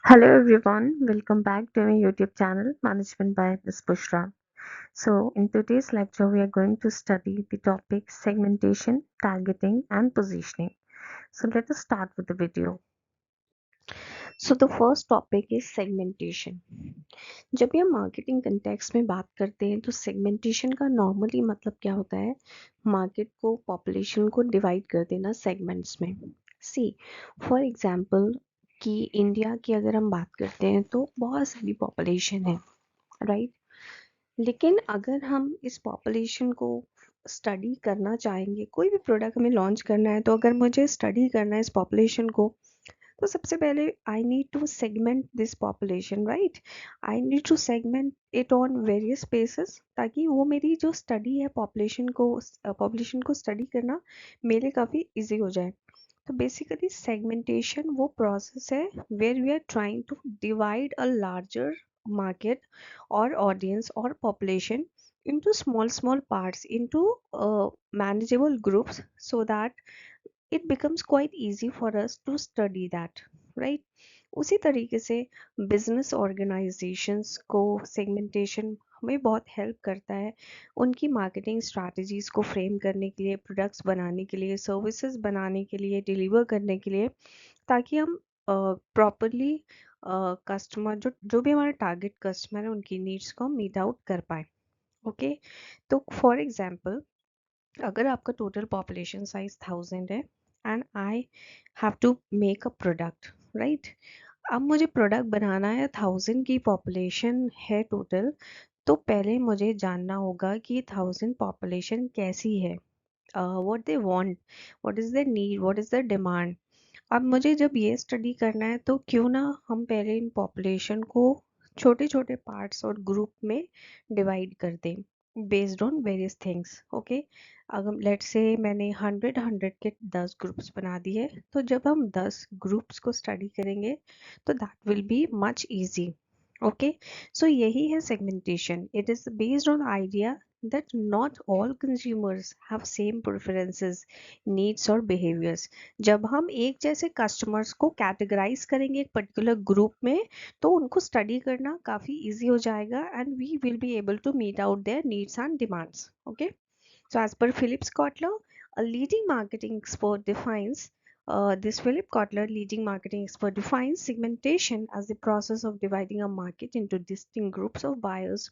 Hello everyone, welcome back to my YouTube channel Management by Ms. Bushra. So in today's lecture we are going to study the topic segmentation, targeting and positioning. So let us start with the video. So the first topic is segmentation. जब भी हम marketing context में बात करते हैं तो segmentation का normally मतलब क्या होता है, मार्केट को पॉपुलेशन को डिवाइड कर देना सेगमेंट्स में. सी फॉर एग्जांपल कि इंडिया की अगर हम बात करते हैं तो बहुत सारी पॉपुलेशन है, राइट. लेकिन अगर हम इस पॉपुलेशन को स्टडी करना चाहेंगे, कोई भी प्रोडक्ट हमें लॉन्च करना है, तो अगर मुझे स्टडी करना है इस पॉपुलेशन को, तो सबसे पहले I need to segment this population, right. I need to segment it on various spaces, ताकि वो मेरी जो स्टडी है पॉपुलेशन को स्टडी करना मेरे लिए काफ़ी इजी हो जाए. तो बेसिकली सेगमेंटेशन वो प्रोसेस है where we are trying to divide a larger market or audience or population into small parts, into manageable groups, so that it becomes quite easy for us to study that, right. उसी तरीके से business organisations को segmentation हमें बहुत help करता है उनकी marketing strategies को फ्रेम करने के लिए, प्रोडक्ट्स बनाने के लिए, सर्विसेज बनाने के लिए, डिलीवर करने के लिए, ताकि हम प्रॉपरली कस्टमर जो जो भी हमारे टारगेट कस्टमर है उनकी नीड्स को मीट आउट कर पाए. ओके. तो फॉर एग्जांपल, अगर आपका टोटल पॉपुलेशन साइज 1000 है and I have to make a product, right. अब मुझे प्रोडक्ट बनाना है, 1000 की पॉपुलेशन है टोटल. तो पहले मुझे जानना होगा कि 1000 पॉपुलेशन कैसी है, what they want, what is the need, what is the demand. अब मुझे जब ये स्टडी करना है तो क्यों ना हम पहले इन पॉपुलेशन को छोटे छोटे पार्ट्स और ग्रुप में डिवाइड कर दें based on various things. Okay. अगर लेट्स से मैंने 100 के 10 ग्रुप्स बना दिए, तो जब हम 10 ग्रुप्स को स्टडी करेंगे तो that will be much easy. Okay. So यही है segmentation. It is based on idea that not all consumers have same preferences, needs और behaviors. जब हम एक जैसे कस्टमर्स को कैटेगराइज करेंगे एक पर्टिकुलर ग्रुप में, तो उनको स्टडी करना काफ़ी इजी हो जाएगा and we will be able to meet out their needs and demands. Okay. So as per Philip Kotler, a leading marketing expert defines this Philip Kotler, leading marketing expert, defines segmentation as the process of dividing a market into distinct groups of buyers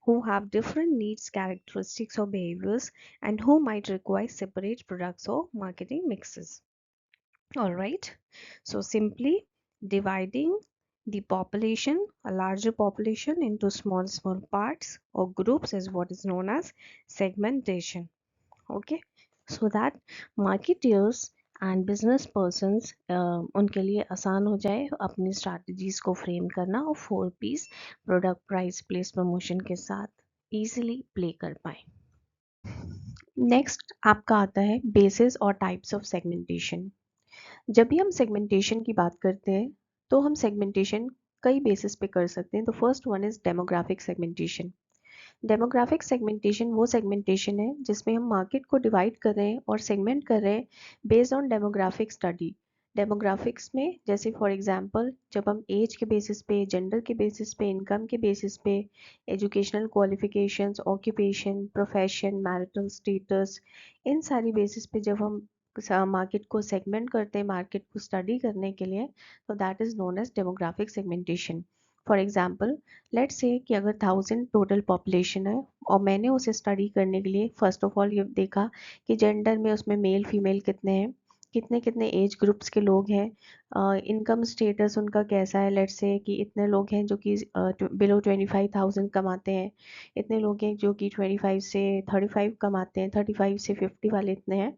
who have different needs, characteristics, or behaviors, and who might require separate products or marketing mixes. All right. So simply dividing the population, a larger population, into small parts or groups is what is known as segmentation. Okay. So that marketeers and business persons उनके लिए आसान हो जाए अपनी strategies को frame करना और 4 Ps product price place promotion के साथ इजीली प्ले कर पाए. नेक्स्ट आपका आता है बेसिस और टाइप्स ऑफ सेगमेंटेशन. जब भी हम सेगमेंटेशन की बात करते हैं तो हम सेगमेंटेशन कई बेसिस पे कर सकते हैं. तो first one is demographic segmentation. Demographic segmentation वो सेगमेंटेशन है जिसमें हम मार्केट को डिवाइड कर रहे हैं और सेगमेंट कर रहे हैं based on demographic study. Demographics में जैसे फॉर एग्जांपल जब हम एज के बेसिस पे, जेंडर के बेसिस पे, इनकम के बेसिस पे, educational qualifications, occupation, profession, marital status, इन सारी बेसिस पे जब हम मार्केट को सेगमेंट करते हैं मार्केट को स्टडी करने के लिए, तो that is known as demographic segmentation. For example, let's say कि अगर 1000 टोटल पॉपुलेशन है और मैंने उसे स्टडी करने के लिए फर्स्ट ऑफ ऑल ये देखा कि जेंडर में उसमें मेल फीमेल कितने हैं, कितने कितने एज ग्रुप्स के लोग हैं, इनकम स्टेटस उनका कैसा है. लेट्स से कि इतने लोग हैं जो कि बिलो 25,000 कमाते हैं, इतने लोग हैं जो कि 25 से 35 कमाते हैं, 35 से 50 वाले इतने हैं.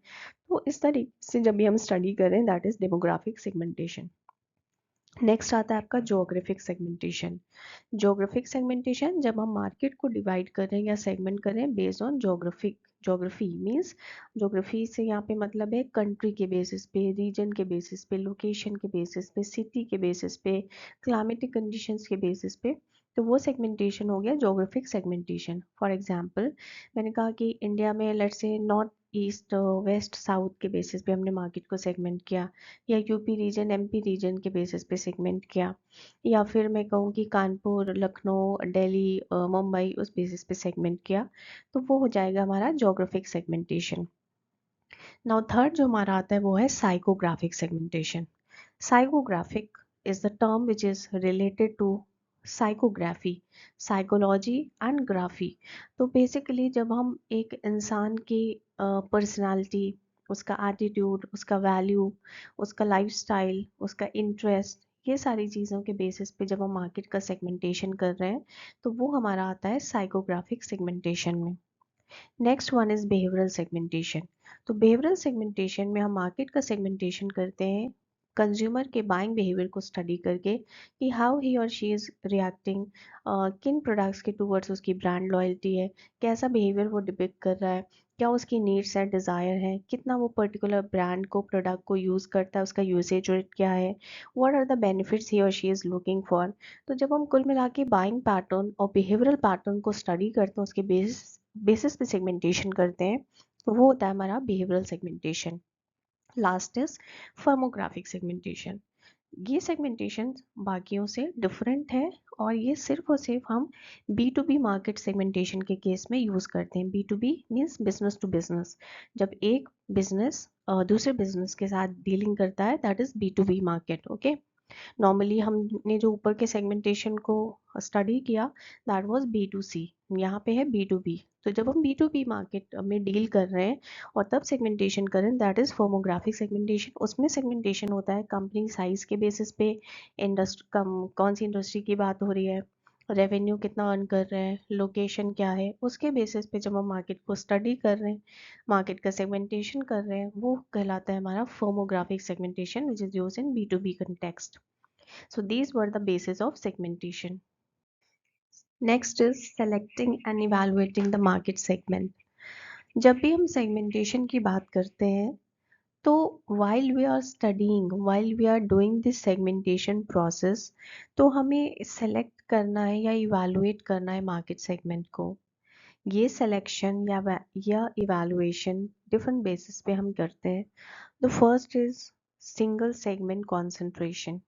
तो इस तरीके से जब भी हम स्टडी करें that is demographic segmentation. Next आता है आपका जोग्राफिक सेगमेंटेशन. जोग्राफिक सेगमेंटेशन जब हम मार्केट को डिवाइड करें या सेगमेंट करें based on geographic. Geography means, geography से यहाँ पे मतलब है कंट्री के बेसिस पे, रीजन के बेसिस पे, लोकेशन के बेसिस पे, सिटी के बेसिस पे, क्लाइमेटिक कंडीशंस के बेसिस पे. तो वो सेगमेंटेशन हो गया जोग्राफिक सेगमेंटेशन. फॉर एग्जांपल, मैंने कहा कि इंडिया में let's say north east west south के बेसिस पे हमने मार्केट को सेगमेंट किया, या यूपी रीजन एमपी रीजन के बेसिस पे सेगमेंट किया, या फिर मैं कहूँ कि कानपुर लखनऊ दिल्ली मुंबई उस बेसिस पे सेगमेंट किया, तो वो हो जाएगा हमारा जोग्राफिक सेगमेंटेशन। नाउ थर्ड जो हमारा आता है वो है psychographic segmentation. Psychographic is the term which is related to psychography, psychology and graphy। तो बेसिकली जब हम एक इंसान की पर्सनालिटी, उसका एटीट्यूड, उसका वैल्यू, उसका लाइफस्टाइल, उसका इंटरेस्ट, ये सारी चीज़ों के बेसिस पे जब हम मार्केट का सेगमेंटेशन कर रहे हैं, तो वो हमारा आता है साइकोग्राफिक सेगमेंटेशन में। Next one is behavioural segmentation. तो बिहेवियरल सेगमेंटेशन में हम मार्केट का सेगमेंटेशन करते हैं कंज्यूमर के बाइंग बिहेवियर को स्टडी करके कि हाउ ही और शी इज़ रिएक्टिंग, किन प्रोडक्ट्स के टूवर्ड्स उसकी ब्रांड लॉयल्टी है, कैसा बिहेवियर वो डिपिक्ट कर रहा है, क्या उसकी नीड्स है, डिज़ायर है, कितना वो पर्टिकुलर ब्रांड को प्रोडक्ट को यूज़ करता है, उसका यूसेज रेट क्या है, व्हाट आर द बेनिफिट्स ही और शी इज़ लुकिंग फॉर। तो जब हम कुल मिला के बाइंग पैटर्न और बिहेवियरल पैटर्न को स्टडी करते हैं, उसके बेसिस पे सेगमेंटेशन करते हैं, तो वो होता है हमारा behavioural segmentation. Last is firmographic segmentation. ये सेगमेंटेशन बाकियों से डिफरेंट है, और ये सिर्फ और सिर्फ हम B to B market segmentation के केस में यूज़ करते हैं। B to B means business to business. जब एक बिजनेस दूसरे बिजनेस के साथ डीलिंग करता है, that is B to B market. Okay, normally हमने जो ऊपर के सेगमेंटेशन को स्टडी किया, that was B to C, यहाँ पे है बी टू बी। तो जब हम बी टू बी मार्केट में डील कर रहे हैं और तब सेगमेंटेशन कर रहे हैं, दैट इज़ फर्मोग्राफिक सेगमेंटेशन। उसमें सेगमेंटेशन होता है कंपनी साइज के बेसिस पे, कौन सी इंडस्ट्री की बात हो रही है, रेवेन्यू कितना अर्न कर रहे हैं, लोकेशन क्या है, उसके बेसिस पे जब हम मार्केट को स्टडी कर रहे हैं, मार्केट का सेगमेंटेशन कर रहे हैं, वो कहलाता है हमारा firmographic segmentation which is use in B to B context. So these were the basis of segmentation. Next is selecting and evaluating the market segment. जब भी हम segmentation की बात करते हैं, तो while we are studying, while we are doing this segmentation process, तो हमें select करना है या evaluate करना है market segment को। ये selection या evaluation different basis पे हम करते हैं। The first is single segment concentration।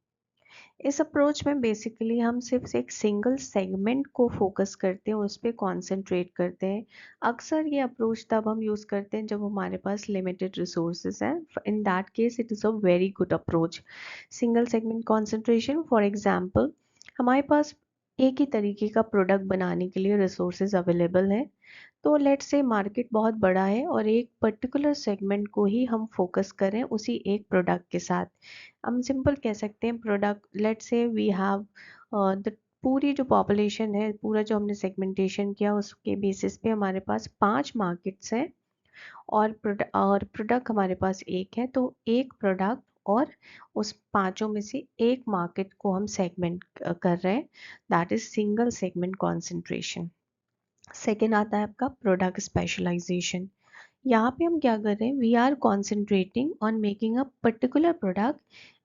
इस अप्रोच में बेसिकली हम सिर्फ एक सिंगल सेगमेंट को फोकस करते हैं, उस पर कॉन्सेंट्रेट करते हैं। अक्सर ये अप्रोच तब हम यूज़ करते हैं जब हमारे पास लिमिटेड रिसोर्सेज हैं। In that case it is a very good approach. Single segment concentration, for example, हमारे पास एक ही तरीके का प्रोडक्ट बनाने के लिए रिसोर्सेज अवेलेबल हैं। तो लेट्स से मार्केट बहुत बड़ा है और एक पर्टिकुलर सेगमेंट को ही हम फोकस करें उसी एक प्रोडक्ट के साथ। हम सिंपल कह सकते हैं product, let's say we have the पूरी जो पॉपुलेशन है, पूरा जो हमने सेगमेंटेशन किया उसके बेसिस पे हमारे पास 5 मार्केट्स हैं, और प्रोडक्ट हमारे पास एक है। तो एक प्रोडक्ट और उस पांचों में से एक मार्केट को हम सेगमेंट कर रहे हैं, that is single segment concentration. Second आता है आपका प्रोडक्ट स्पेशलाइजेशन। यहाँ पे हम क्या कर रहे हैं, we are concentrating on making a particular product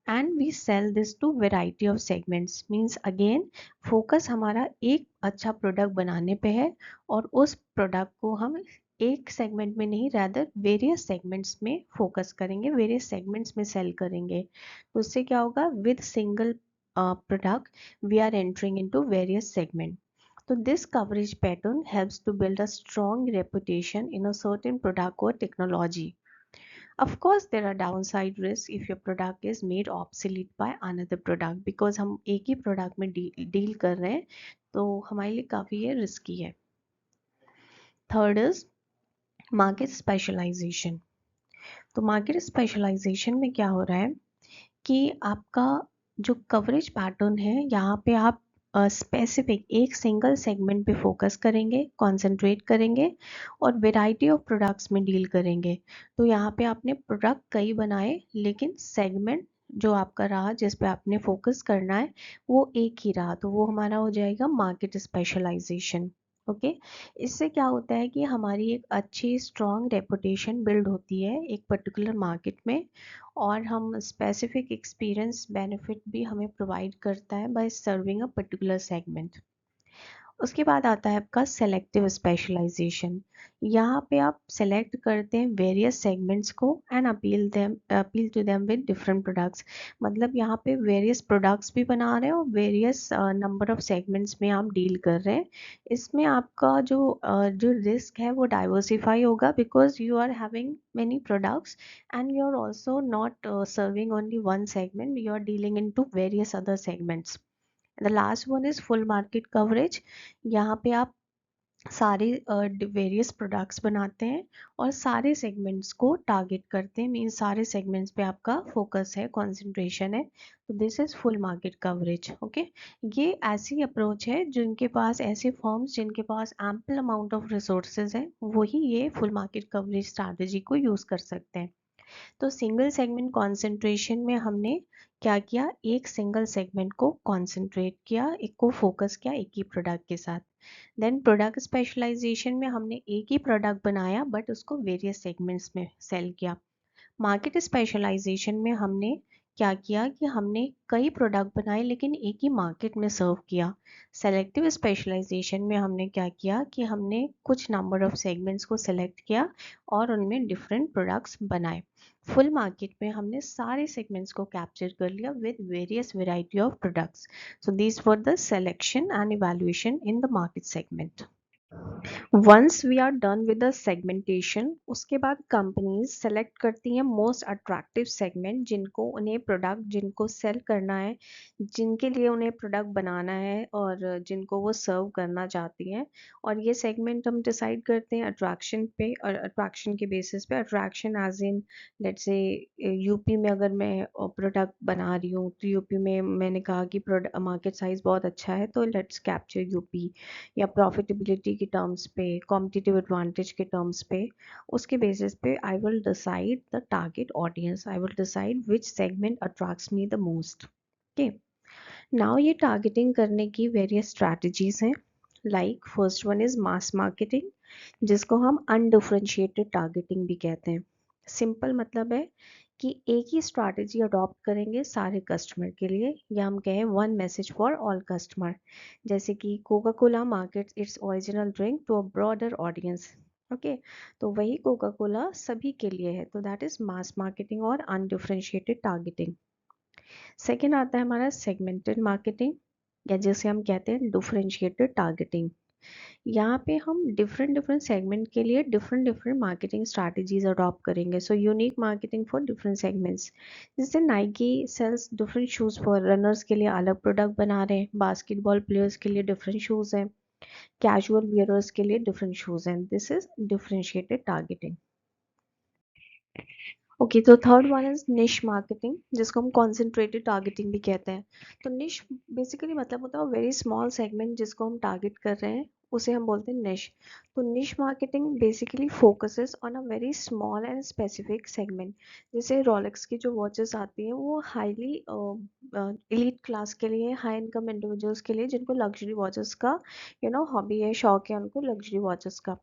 and we sell this to variety of segments. Means again focus हमारा एक अच्छा प्रोडक्ट बनाने पे है, और उस प्रोडक्ट को हम एक सेगमेंट में नहीं, रैदर वेरियस सेगमेंट्स में फोकस करेंगे, वेरियस सेगमेंट्स में सेल करेंगे। तो उससे क्या होगा, with single product we are entering into various segment. So this coverage pattern helps to build a strong reputation in a certain product or technology. Of course, there are downside risks if your product is made obsolete by another product, because हम एक ही product में deal कर रहे हैं, तो हमारे लिए काफ़ी ये risky है। Third is market specialization। तो market specialization में क्या हो रहा है कि आपका जो कवरेज पैटर्न है, यहाँ पे आप स्पेसिफिक एक सिंगल सेगमेंट पे फोकस करेंगे, कंसंट्रेट करेंगे, और वैरायटी ऑफ प्रोडक्ट्स में डील करेंगे। तो यहाँ पे आपने प्रोडक्ट कई बनाए, लेकिन सेगमेंट जो आपका रहा जिस पे आपने फोकस करना है वो एक ही रहा, तो वो हमारा हो जाएगा मार्केट स्पेशलाइजेशन। ओके, इससे क्या होता है कि हमारी एक अच्छी स्ट्रॉन्ग रेपुटेशन बिल्ड होती है एक पर्टिकुलर मार्केट में, और हम स्पेसिफिक एक्सपीरियंस बेनिफिट भी हमें प्रोवाइड करता है by serving a particular segment. उसके बाद आता है आपका सेलेक्टिव स्पेशलाइजेशन। यहाँ पे आप सेलेक्ट करते हैं वेरियस सेगमेंट्स को and appeal to them with different products. मतलब यहाँ पे वेरियस प्रोडक्ट्स भी बना रहे हैं और वेरियस नंबर ऑफ सेगमेंट्स में आप डील कर रहे हैं। इसमें आपका जो रिस्क है वो डाइवर्सिफाई होगा, because you are having many products and you are also not serving only one segment, you are dealing into various other segments. The last one is full market coverage. यहाँ पे आप सारे various products बनाते हैं और सारे segments को target करते हैं, मीन्स सारे सेगमेंट्स पे आपका फोकस है, कंसंट्रेशन है। तो this is full market coverage. Okay, ये ऐसी अप्रोच है जिनके पास, ऐसे फर्म्स जिनके पास एम्पल अमाउंट ऑफ रिसोर्सेज है, वही ये फुल मार्केट कवरेज स्ट्रैटेजी को यूज कर सकते हैं। तो सिंगल सेगमेंट कॉन्सेंट्रेशन में हमने क्या किया, एक सिंगल सेगमेंट को कॉन्सेंट्रेट किया, एक को फोकस किया एक ही प्रोडक्ट के साथ। देन प्रोडक्ट स्पेशलाइजेशन में हमने एक ही प्रोडक्ट बनाया बट उसको वेरियस सेगमेंट्स में सेल किया। मार्केट स्पेशलाइजेशन में हमने क्या किया कि हमने कई प्रोडक्ट बनाए लेकिन एक ही मार्केट में सर्व किया। सेलेक्टिव स्पेशलाइजेशन में हमने क्या किया कि हमने कुछ नंबर ऑफ सेगमेंट्स को सेलेक्ट किया और उनमें डिफरेंट प्रोडक्ट्स बनाए। फुल मार्केट में हमने सारे सेगमेंट्स को कैप्चर कर लिया with various variety of products. So this for the selection and evaluation in the market segment. Once we are done with the segmentation, उसके बाद कंपनीज सेलेक्ट करती हैं मोस्ट अट्रैक्टिव सेगमेंट, जिनको उन्हें प्रोडक्ट, जिनको सेल करना है, जिनके लिए उन्हें प्रोडक्ट बनाना है और जिनको वो सर्व करना चाहती हैं। और ये सेगमेंट हम डिसाइड करते हैं अट्रैक्शन पे, और अट्रैक्शन के बेसिस पे। Attraction as in, let's say UP में अगर मैं प्रोडक्ट बना रही हूँ तो यूपी में मैंने कहा कि प्रोडक्ट मार्केट साइज बहुत अच्छा है तो लेट्स कैप्चर यूपी। या प्रॉफिटेबिलिटी के टर्म्स पे, कॉम्पिटिटिव एडवांटेज के टर्म्स पे, उसके बेसिस पे I will decide the target audience, I will decide which segment attracts me the most. Okay, now ये टारगेटिंग करने की वेरियस स्ट्रैटेजीज हैं। Like first one is mass marketing, जिसको हम अनडिफरेंशिएटेड टारगेटिंग भी कहते हैं। सिंपल मतलब है कि एक ही स्ट्रैटेजी अडॉप्ट करेंगे सारे कस्टमर के लिए, या हम कहें one message for all customer. जैसे कि Coca Cola markets its original drink to a broader audience. Okay, तो वही कोका कोला सभी के लिए है, तो दैट इज मास मार्केटिंग और अनडिफरेंशिएटेड टारगेटिंग। सेकेंड आता है हमारा सेगमेंटेड मार्केटिंग, या जिसे हम कहते हैं डिफरेंशिएटेड टारगेटिंग। यहाँ पे हम डिफरेंट डिफरेंट सेगमेंट के लिए different different marketing strategies adopt करेंगे। So unique marketing for different segments. जैसे Nike sells different shoes for runners के लिए अलग प्रोडक्ट बना रहे हैं, बास्केटबॉल प्लेयर्स के लिए डिफरेंट शूज़ हैं, कैजुअल वियरर्स के लिए डिफरेंट शूज़ हैं। This is differentiated targeting. Okay, तो थर्ड वन इज निश मार्केटिंग, जिसको हम कॉन्सेंट्रेटेड टारगेटिंग भी कहते हैं। तो निश बेसिकली मतलब होता है वेरी स्मॉल सेगमेंट जिसको हम टारगेट कर रहे हैं, उसे हम बोलते हैं निश। तो निश marketing basically focuses on a very small and specific segment. जैसे रोलेक्स की जो वॉचेस आती हैं वो हाईली एलीट क्लास के लिए, हाई इनकम इंडिविजुअल्स के लिए, जिनको लग्जरी वॉचेस का हॉबी है, शौक है उनको लग्जरी वॉचेस का।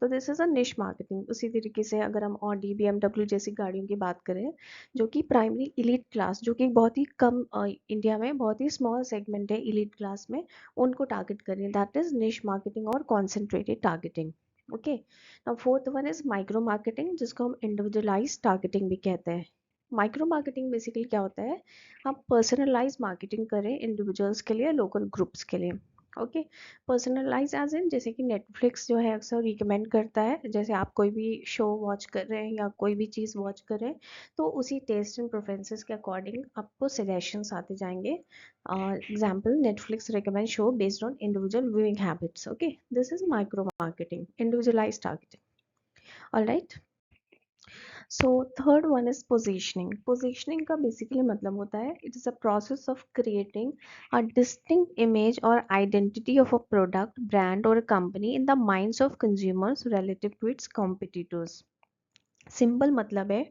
तो दिस इज अ निश मार्केटिंग। उसी तरीके से अगर हम ऑडी BMW जैसी गाड़ियों की बात करें, जो कि प्राइमरी इलीट क्लास, जो कि बहुत ही कम इंडिया में बहुत ही स्मॉल सेगमेंट है इलीट क्लास में, उनको टारगेट करें, दैट इज निश मार्केटिंग और concentrated targeting. Okay, now fourth one is micro marketing, जिसको हम इंडिविजुअलाइज टारगेटिंग भी कहते हैं। माइक्रो मार्केटिंग बेसिकली क्या होता है, हम पर्सनलाइज मार्केटिंग करें इंडिविजुअल्स के लिए, लोकल ग्रुप्स के लिए। ओके, पर्सनलाइज एज इन, जैसे कि नेटफ्लिक्स जो है अक्सर रिकमेंड करता है, जैसे आप कोई भी शो वॉच कर रहे हैं या कोई भी चीज़ वॉच कर रहे हैं, तो उसी टेस्ट एंड प्रेफरेंसेस के अकॉर्डिंग आपको सजेशंस आते जाएंगे। Example, Netflix recommend show based on individual viewing habits. Okay, this is micro marketing, individualise targeting. Alright, so third one is positioning. Positioning का बेसिकली मतलब होता है, it is a process of creating a distinct image or identity of a product, brand or a company in the minds of consumers relative to its competitors. Simple मतलब है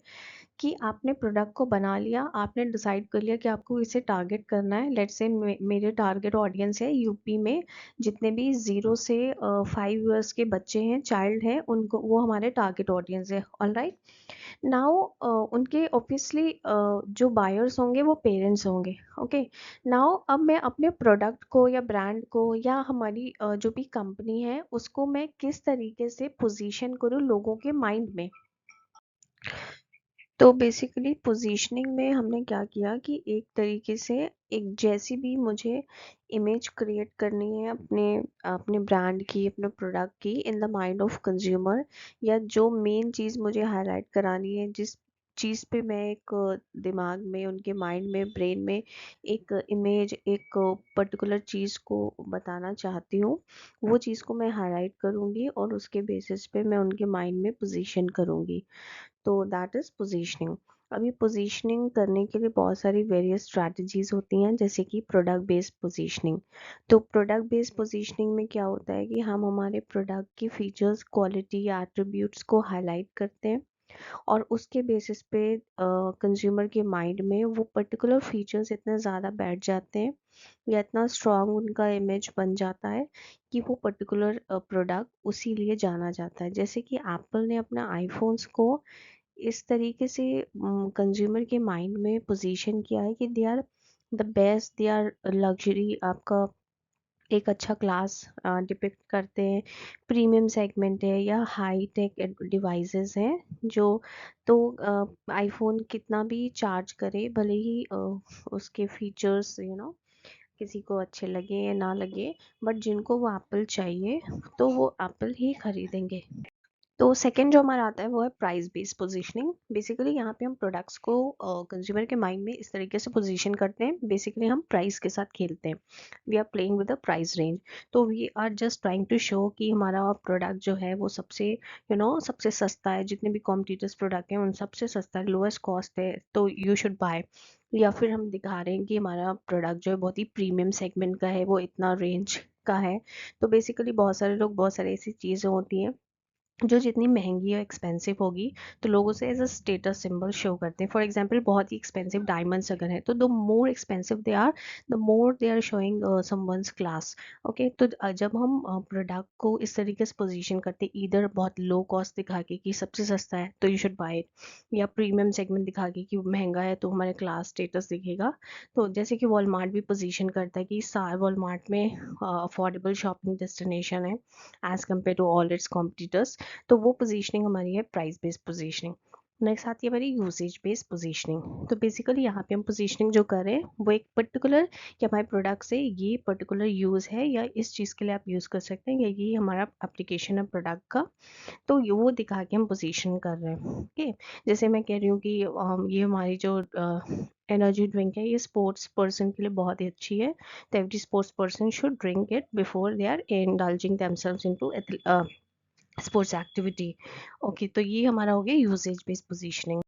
कि आपने product को बना लिया, आपने डिसाइड कर लिया कि आपको इसे टारगेट करना है। लेट्स से मेरे टारगेट ऑडियंस है यूपी में जितने भी 0 से 5 ईयर्स के बच्चे हैं, चाइल्ड हैं, उनको, वो हमारे टारगेट ऑडियंस है। ऑलराइट, नाउ उनके ऑब्वियसली जो बायर्स होंगे वो पेरेंट्स होंगे। ओके, नाउ अब मैं अपने प्रोडक्ट को या ब्रांड को या हमारी जो भी कंपनी है उसको मैं किस तरीके से पोजीशन करूँ लोगों के माइंड में। तो बेसिकली पोजीशनिंग में हमने क्या किया कि एक तरीके से एक जैसी भी मुझे इमेज क्रिएट करनी है अपने अपने ब्रांड की, अपने प्रोडक्ट की in the mind of consumer, या जो मेन चीज़ मुझे हाईलाइट करानी है, जिस चीज़ पे मैं एक दिमाग में, उनके माइंड में, ब्रेन में एक इमेज, एक पर्टिकुलर चीज़ को बताना चाहती हूँ, वो चीज़ को मैं हाईलाइट करूँगी और उसके बेसिस पे मैं उनके माइंड में पोजीशन करूँगी। तो दैट इज़ पोजीशनिंग। अभी पोजीशनिंग करने के लिए बहुत सारी वेरियस स्ट्रैटेजीज होती हैं, जैसे कि प्रोडक्ट बेस्ड पोजीशनिंग। तो प्रोडक्ट बेस्ड पोजीशनिंग में क्या होता है कि हम हमारे प्रोडक्ट की फीचर्स, क्वालिटी या एट्रीब्यूट्स को हाईलाइट करते हैं और उसके बेसिस पे कंज्यूमर के माइंड में वो पर्टिकुलर फीचर्स इतने ज़्यादा बैठ जाते हैं या इतना स्ट्रॉन्ग उनका इमेज बन जाता है कि वो पर्टिकुलर प्रोडक्ट उसी लिए जाना जाता है। जैसे कि एप्पल ने अपना आईफोन्स को इस तरीके से कंज्यूमर के माइंड में पोजीशन किया है कि they are the best, they are luxury, आपका एक अच्छा क्लास डिपिक्ट करते हैं, प्रीमियम सेगमेंट है या हाई टेक डिवाइसेस हैं जो। तो आईफोन कितना भी चार्ज करे, भले ही उसके फीचर्स किसी को अच्छे लगे या ना लगे, बट जिनको वो एप्पल चाहिए तो वो एप्पल ही खरीदेंगे। तो सेकंड जो हमारा आता है वो है प्राइस बेस्ड पोजीशनिंग। बेसिकली यहाँ पे हम प्रोडक्ट्स को कंज्यूमर के माइंड में इस तरीके से पोजीशन करते हैं, बेसिकली हम प्राइस के साथ खेलते हैं। We are playing with the price range. तो we are just trying to show कि हमारा प्रोडक्ट जो है वो सबसे सबसे सस्ता है, जितने भी कॉम्पिटिटर्स प्रोडक्ट हैं उन सबसे सस्ता है, लोएस्ट कॉस्ट है, तो यू शुड बाय। या फिर हम दिखा रहे हैं कि हमारा प्रोडक्ट जो है बहुत ही प्रीमियम सेगमेंट का है, वो इतना रेंज का है। तो बेसिकली बहुत सारे लोग, बहुत सारी ऐसी चीज़ें होती हैं जो जितनी महंगी और एक्सपेंसिव होगी तो लोग उसे as a status symbol show करते हैं। फॉर एग्जांपल बहुत ही एक्सपेंसिव डायमंड्स अगर है तो the more expensive they are, the more they are showing someone class. Okay, तो जब हम प्रोडक्ट को इस तरीके से पोजीशन करते हैं, इधर बहुत लो कॉस्ट दिखा के कि सबसे सस्ता है तो यू शुड बाय इट, या प्रीमियम सेगमेंट दिखा के कि महंगा है तो हमारे क्लास स्टेटस दिखेगा। तो जैसे कि वॉलमार्ट भी पोजीशन करता है कि वॉलमार्ट में अफोर्डेबल शॉपिंग डेस्टिनेशन है as compared to all its competitors. तो वो पोजीशनिंग हमारी है प्राइस बेस्ड पोजीशनिंग। नेक्स्ट आती है हमारी यूसेज बेस्ड पोजीशनिंग। तो बेसिकली यहाँ पे हम पोजीशनिंग जो कर रहे हैं वो एक पर्टिकुलर, कि हमारे प्रोडक्ट से ये पर्टिकुलर यूज़ है या इस चीज़ के लिए आप यूज़ कर सकते हैं, या ये हमारा एप्लीकेशन है प्रोडक्ट का, तो ये वो दिखा के हम पोजीशन कर रहे हैं। ओके, जैसे मैं कह रही हूँ कि ये हमारी जो एनर्जी ड्रिंक है ये स्पोर्ट्स पर्सन के लिए बहुत ही अच्छी है, तो every sports person should drink it before they are indulging themselves into sports activity. Okay, तो ये हमारा हो गया यूसेज बेस्ड पोजीशनिंग।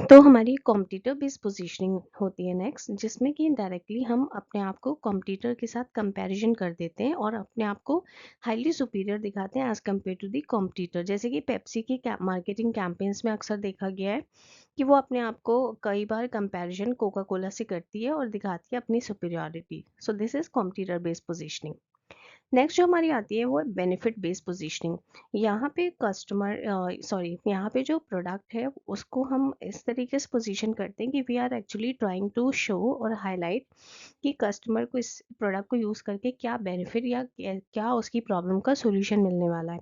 तो हमारी कॉम्पिटिटर बेस्ड पोजीशनिंग होती है नेक्स्ट, जिसमें कि डायरेक्टली हम अपने आप को कॉम्पिटिटर के साथ कंपैरिजन कर देते हैं और अपने आप को हाईली सुपीरियर दिखाते हैं as compared to the competitor. जैसे कि पेप्सी की मार्केटिंग कैंपेन्स में अक्सर देखा गया है कि वो अपने आप को कई बार कंपैरिजन कोका कोला से करती है और दिखाती है अपनी superiority. So this is competitor based positioning. Next जो हमारी आती है वो है बेनिफिट बेस्ड पोजीशनिंग। यहाँ पे कस्टमर, सॉरी, यहाँ पे जो प्रोडक्ट है उसको हम इस तरीके से पोजीशन करते हैं कि we are actually trying to show और हाईलाइट कि कस्टमर को इस प्रोडक्ट को यूज़ करके क्या बेनिफिट या क्या उसकी प्रॉब्लम का सोल्यूशन मिलने वाला है।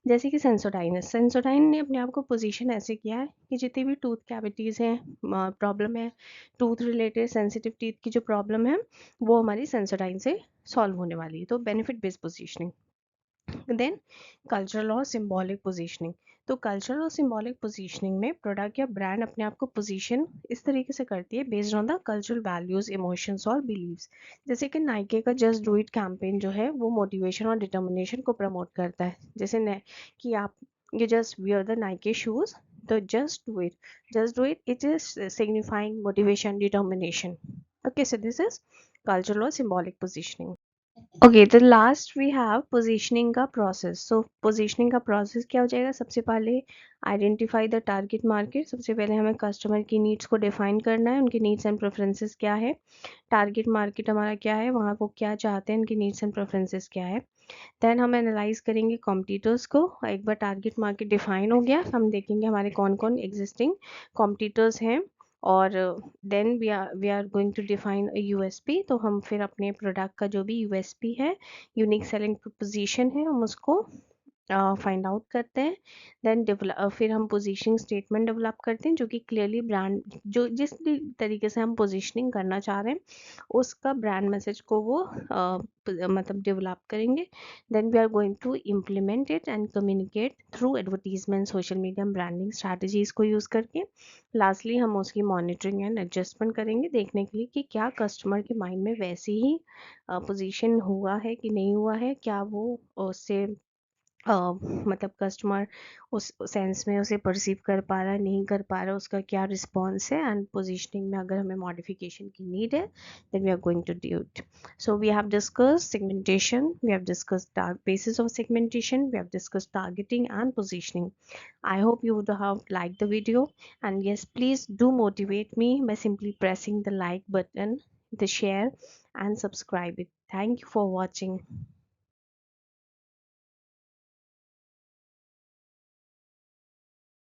जैसे कि सेंसोडाइन है, सेंसोडाइन ने अपने आप को पोजीशन ऐसे किया है कि जितनी भी टूथ कैविटीज़ हैं, प्रॉब्लम है, टूथ रिलेटेड सेंसिटिव टीथ की जो प्रॉब्लम है वो हमारी सेंसोडाइन से सॉल्व होने वाली है। तो benefit based positioning. Then cultural और सिंबॉलिक पोजीशनिंग। तो कल्चरल और सिंबॉलिक पोजीशनिंग में प्रोडक्ट या ब्रांड अपने आप को पोजीशन इस तरीके से करती है based on the cultural values, emotions और बिलीव्स। जैसे कि नाइके का जस्ट डू इट कैंपेन जो है वो मोटिवेशन और डिटर्मिनेशन को प्रमोट करता है। जैसे कि आप you just wear the Nike shoes, तो just do it, it is signifying motivation, determination. Okay, so this is cultural or symbolic positioning. Okay, तो लास्ट वी हैव पोजीशनिंग का प्रोसेस। सो पोजीशनिंग का प्रोसेस क्या हो जाएगा? सबसे पहले आइडेंटिफाई द टारगेट मार्केट। सबसे पहले हमें कस्टमर की नीड्स को डिफाइन करना है, उनकी नीड्स एंड प्रेफरेंसेस क्या है, टारगेट मार्केट हमारा क्या है, वहाँ वो क्या चाहते हैं, उनकी नीड्स एंड प्रेफरेंसेस क्या है। देन हम एनालाइज करेंगे कॉम्पिटिटर्स को। एक बार टारगेट मार्केट डिफाइन हो गया, हम देखेंगे हमारे कौन कौन एग्जिस्टिंग कॉम्पिटिटर्स हैं। और then we are going to define USP. तो हम फिर अपने प्रोडक्ट का जो भी यूएसपी है, यूनिक सेलिंग प्रोपोजिशन है, हम उसको फाइंड आउट करते हैं। देन डेवलप फिर हम पोजीशनिंग स्टेटमेंट डेवलप करते हैं, जो कि क्लियरली ब्रांड, जो जिस भी तरीके से हम पोजीशनिंग करना चाह रहे हैं उसका ब्रांड मैसेज को वो मतलब डेवलप करेंगे। Then we are going to implement it and communicate through advertisement, social media, branding strategies को यूज़ करके। लास्टली हम उसकी मॉनिटरिंग एंड एडजस्टमेंट करेंगे, देखने के लिए कि क्या कस्टमर के माइंड में वैसे ही पोजीशन हुआ है कि नहीं हुआ है, क्या वो उससे मतलब कस्टमर उस सेंस में उसे परसीव कर पा रहा है, नहीं कर पा रहा है, उसका क्या रिस्पॉन्स है। एंड पोजीशनिंग में अगर हमें मॉडिफिकेशन की नीड है, then we are going to do it. So we have discussed segmentation, we have discussed basis of segmentation, we have discussed targeting and positioning. I hope you would have liked the video, and yes, please do motivate me by simply pressing the like button, the share and subscribe it. Thank you for watching.